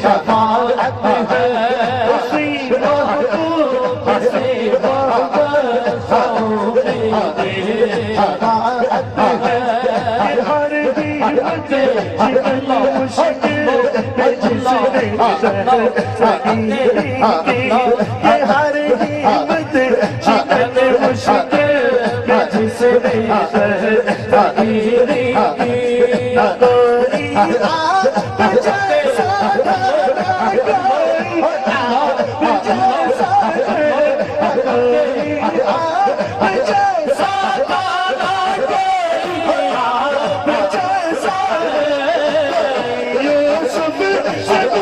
شفاعت ہے اسی محبوب سے محبت شفاعت ہے ہر قیمت جتنی مشکل جس نے یہ ہر قیمت جتنی مشکل جس نے فقیری کی کوئی آپ جیسا کوئی آپ جیسا کوئی آپ جیسا کوئی آپ جیسا یوسف